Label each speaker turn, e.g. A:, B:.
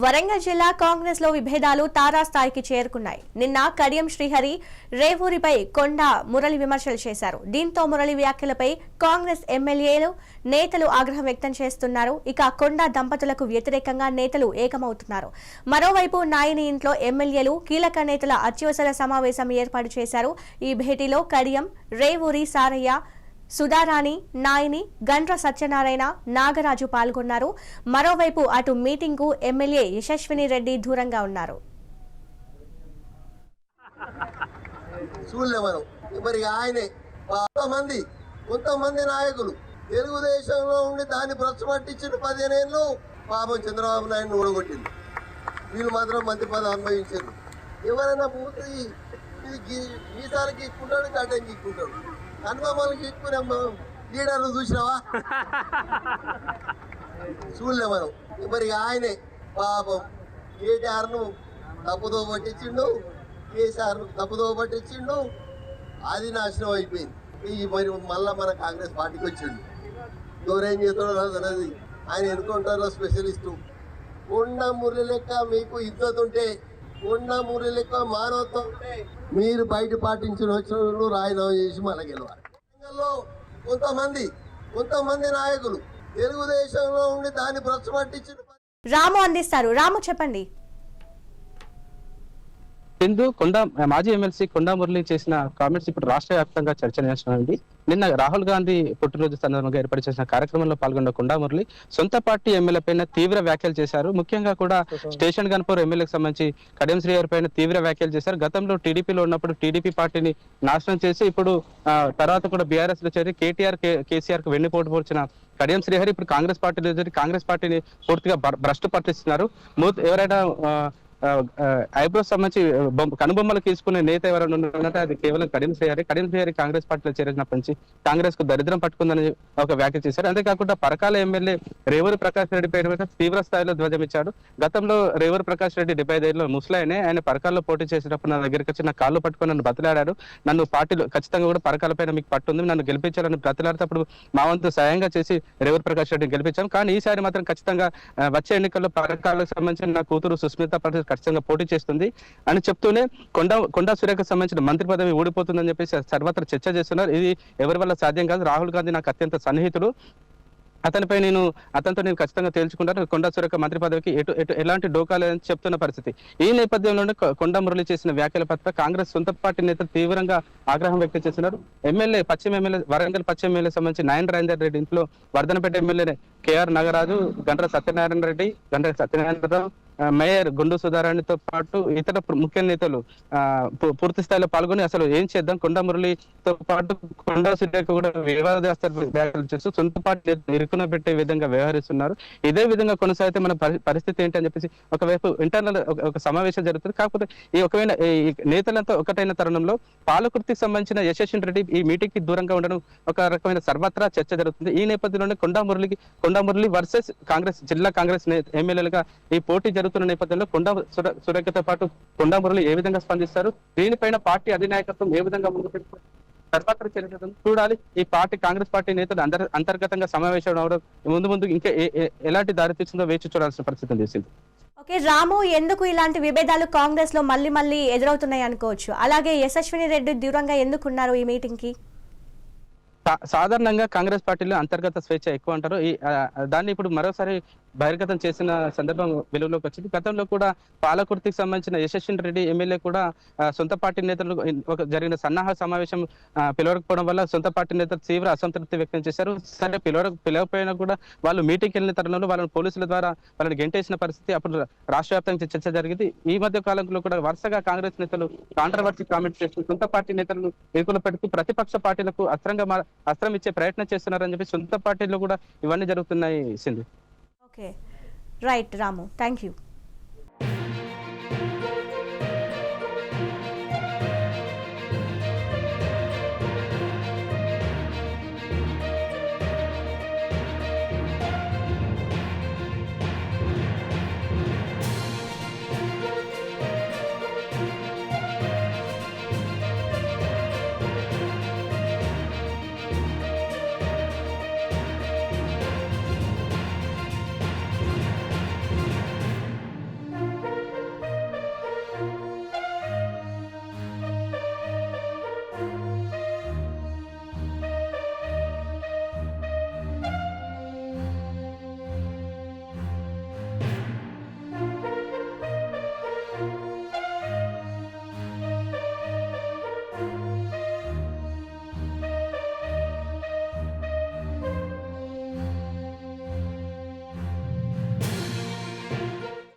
A: వరంగల్ జిల్లా కాంగ్రెస్ లో విభేదాలు తారాస్థాయికి చేరుకున్నాయి. నిన్న కడియం శ్రీహరి రేవూరిపై కొండ మురళి విమర్శలు చేశారు. దీంతో మురళి వ్యాఖ్యలపై కాంగ్రెస్ ఎమ్మెల్యేలు నేతలు ఆగ్రహం వ్యక్తం చేస్తున్నారు. ఇక కొండ దంపతులకు వ్యతిరేకంగా నేతలు ఏకమవుతున్నారు. మరోవైపు నాయని ఇంట్లో ఎమ్మెల్యేలు కీలక నేతల అత్యవసర సమావేశం ఏర్పాటు చేశారు. ఈ భేటీలో కడియం, రేవూరి సారయ్య, సుధారాణి, నాయని, గండ్ర సత్యనారాయణ, నాగరాజు పాల్గొన్నారు. మరోవైపు అటు మీటింగ్ కు ఎమ్మెల్యే యశస్విని రెడ్డి దూరంగా ఉన్నారు.
B: కొంతమంది నాయకులు తెలుగుదేశంలో ఉండి దాన్ని ప్రశ్నపట్టించిన 15 ఏళ్ళు పాపం చంద్రబాబు నాయుడు ఓడగొట్టింది. వీళ్ళు మాత్రం మంత్రి పదవి అనుభవించారు. ఎవరైనా పూర్తి ఈసారి గీక్కుంటాడు, గడ్డం గీక్కుంటాడు. అనుభవాలు గీక్కునే లీడర్లు చూసినావా? చూడలే మనం. మరి ఆయనే పాపం కేటీఆర్ను తప్పుదో పట్టించిండు, కేసీఆర్ను తప్పుదో పట్టించిండు. అది నాశనం అయిపోయింది. ఈ మరి మళ్ళా మన కాంగ్రెస్ పార్టీకి వచ్చిండు. ఎవరేం చేస్తాడో తెలియదు. ఆయన ఎన్కౌంటర్లో స్పెషలిస్టు. కొండ మురళి లెక్క మీకు ఇద్దరు ఉంటే, కొండ మురళి లెక్క మానవత్వం ఉంటే మీరు బయట పాటించిన వచ్చిన రాజీనామా చేసి మళ్ళీ గెలవాలి. కొంతమంది నాయకులు తెలుగుదేశంలో ఉండి దాన్ని ప్రశ్నపట్టించిన
A: రాము అందిస్తారు. రాము చెప్పండి.
C: హిందూ మాజీ ఎమ్మెల్సీ కొండా మురళి చేసిన కామెంట్స్ ఇప్పుడు రాష్ట్ర వ్యాప్తంగా చర్చనీయాంశమైంది. నిన్న రాహుల్ గాంధీ పుట్టినరోజు సందర్భంగా ఏర్పాటు చేసిన కార్యక్రమంలో పాల్గొన్న కొండా మురళి సొంత పార్టీ ఎమ్మెల్యే పైన తీవ్ర వ్యాఖ్యలు చేశారు. ముఖ్యంగా కూడా స్టేషన్ గన్పూర్ ఎమ్మెల్యేకి సంబంధించి కడియం శ్రీహరి పైన తీవ్ర వ్యాఖ్యలు చేశారు. గతంలో టీడీపీలో ఉన్నప్పుడు టీడీపీ పార్టీని నాశనం చేసి ఇప్పుడు తర్వాత కూడా బీఆర్ఎస్ లో చేరి కేటీఆర్, కేసీఆర్ కు వెన్నుపోటు పోల్చిన కడియం శ్రీహరి ఇప్పుడు కాంగ్రెస్ పార్టీలో చేరి కాంగ్రెస్ పార్టీని పూర్తిగా భ్రష్టు పట్టిస్తున్నారు. ఎవరైనా ఐబ్రోస్ సంబంధించి కనుబొమ్మలు తీసుకునే నేత ఎవరైనా ఉన్నారంటే అది కేవలం కడియం శ్రీహరి. కడియం శ్రీహరి కాంగ్రెస్ పార్టీలో చేరినప్పటి నుంచి కాంగ్రెస్ కు దరిద్రం పట్టుకుందని ఒక వ్యాఖ్య చేశారు. అంతేకాకుండా పరకాల ఎమ్మెల్యే రేవూరి ప్రకాష్ రెడ్డి పేరు తీవ్ర స్థాయిలో ధ్వజమిచ్చాడు. గతంలో రేవూరి ప్రకాష్ రెడ్డి 75 ముస్లాయనే ఆయన పరకాల్లో పోటీ చేసేటప్పుడు నా దగ్గరికి వచ్చి నా కాళ్ళు పట్టుకొని నన్ను బతిలాడాడు. నన్ను పార్టీలో ఖచ్చితంగా కూడా పరకాల పైన మీకు పట్టుంది, నన్ను గెలిపించాలని బ్రతిలాడినప్పుడు మా వంతు సాయంగా చేసి రేవూరి ప్రకాష్ రెడ్డిని గెలిపించాం. కానీ ఈసారి మాత్రం ఖచ్చితంగా వచ్చే ఎన్నికల్లో పరకాలకు సంబంధించిన నా కూతురు సుస్మిత పటేల్ ఖచ్చితంగా పోటీ చేస్తుంది అని చెప్తూనే కొండా సురేఖకు సంబంధించిన మంత్రి పదవి ఊడిపోతుందని చెప్పేసి సర్వత్రా చర్చ చేస్తున్నారు. ఇది ఎవరి వల్ల సాధ్యం కాదు. రాహుల్ గాంధీ నాకు అత్యంత సన్నిహితుడు. అతనితో నేను ఖచ్చితంగా తేల్చుకుంటాను. కొండా సురేఖ మంత్రి పదవికి ఎలాంటి డోకా లేదని చెప్తున్న పరిస్థితి. ఈ నేపథ్యంలోనే కొండా మురళి చేసిన వ్యాఖ్యల పట్ల కాంగ్రెస్ సొంత పార్టీ నేతలు తీవ్రంగా ఆగ్రహం వ్యక్తం చేస్తున్నారు. వరంగల్ పశ్చిమ ఎమ్మెల్యే సంబంధించి నాయన రాజేందర్ రెడ్డి ఇంట్లో వర్ధనపేట ఎమ్మెల్యే కేఆర్ నాగరాజు, గండ్ర సత్యనారాయణరావు, మేయర్ గుండు సుధారాణితో పాటు ఇతర ముఖ్య నేతలు పూర్తి స్థాయిలో పాల్గొని అసలు ఏం చేద్దాం, కొండా మురళితో పాటు కొండా సురేఖ కూడా వివాదాస్పద వ్యాఖ్యలు చేస్తూ సొంత పార్టీ ఇరుకున పెట్టే విధంగా వ్యవహరిస్తున్నారు. ఇదే విధంగా కొనసాగితే మన పరిస్థితి ఏంటి అని చెప్పేసి ఒకవైపు ఇంటర్నల్ ఒక సమావేశం జరుగుతుంది. కాకపోతే ఒకవేళ ఈ నేతలంతా ఒకటైన తరుణంలో పాలకుర్తికి సంబంధించిన యశస్విని రెడ్డి ఈ మీటింగ్ కి దూరంగా ఉండడం ఒక రకమైన సర్వత్రా చర్చ జరుగుతుంది. ఈ నేపథ్యంలోనే కొండా మురళి వర్సెస్ కాంగ్రెస్ జిల్లా కాంగ్రెస్ ఎమ్మెల్యేలుగా ఈ పోటీ జరుగుతున్న నేపథ్యంలో కొండా సురేఖతో పాటు కొండా మురళి ఏ విధంగా స్పందిస్తారు, దీనిపైన పార్టీ అధినాయకత్వం ఏ విధంగా ముందుకు సర్వత్రా చర్చ చూడాలి. ఈ పార్టీ కాంగ్రెస్ పార్టీ నేతలు అంతర్గతంగా సమావేశం అవడం ముందు ఇంకా ఎలాంటి దారి తీస్తుందో వేచి చూడాల్సిన పరిస్థితి చేసింది.
A: ఓకే రాము, ఎందుకు ఇలాంటి విభేదాలు కాంగ్రెస్ లో మళ్ళీ ఎదురవుతున్నాయి అనుకోవచ్చు? అలాగే యశస్విని రెడ్డి దూరంగా ఎందుకున్నారు ఈ మీటింగ్ కి?
C: సాధారణంగా కాంగ్రెస్ పార్టీలో అంతర్గత స్వేచ్ఛ ఎక్కువ అంటారు. దాన్ని ఇప్పుడు మరోసారి బహిర్గతం చేసిన సందర్భం వెలుగులోకి వచ్చింది. గతంలో కూడా పాలకుర్తికి సంబంధించిన యశస్విని రెడ్డి ఎమ్మెల్యే కూడా సొంత పార్టీ నేతలు జరిగిన సన్నాహ సమావేశం పిలవకపోవడం వల్ల సొంత పార్టీ నేతలు తీవ్ర అసంతృప్తి వ్యక్తం చేశారు. సరే పిలవకపోయినా కూడా వాళ్ళు మీటింగ్కి వెళ్ళిన తరుణంలో వాళ్ళని పోలీసుల ద్వారా వాళ్ళని గెంటేసిన పరిస్థితి అప్పుడు రాష్ట్ర వ్యాప్తంగా చర్చ జరిగింది. ఈ మధ్య కాలంలో కూడా వరుసగా కాంగ్రెస్ నేతలు కాంట్రవర్సీ కామెంట్స్ చేస్తూ సొంత పార్టీ నేతలను ఇరుకులో పెడుతూ ప్రతిపక్ష పార్టీలకు అస్త్రం ఇచ్చే ప్రయత్నం చేస్తున్నారని చెప్పి సొంత పార్టీలో కూడా ఇవన్నీ జరుగుతున్నాయి. Sindhu.
A: Okay right Ramu, thank you.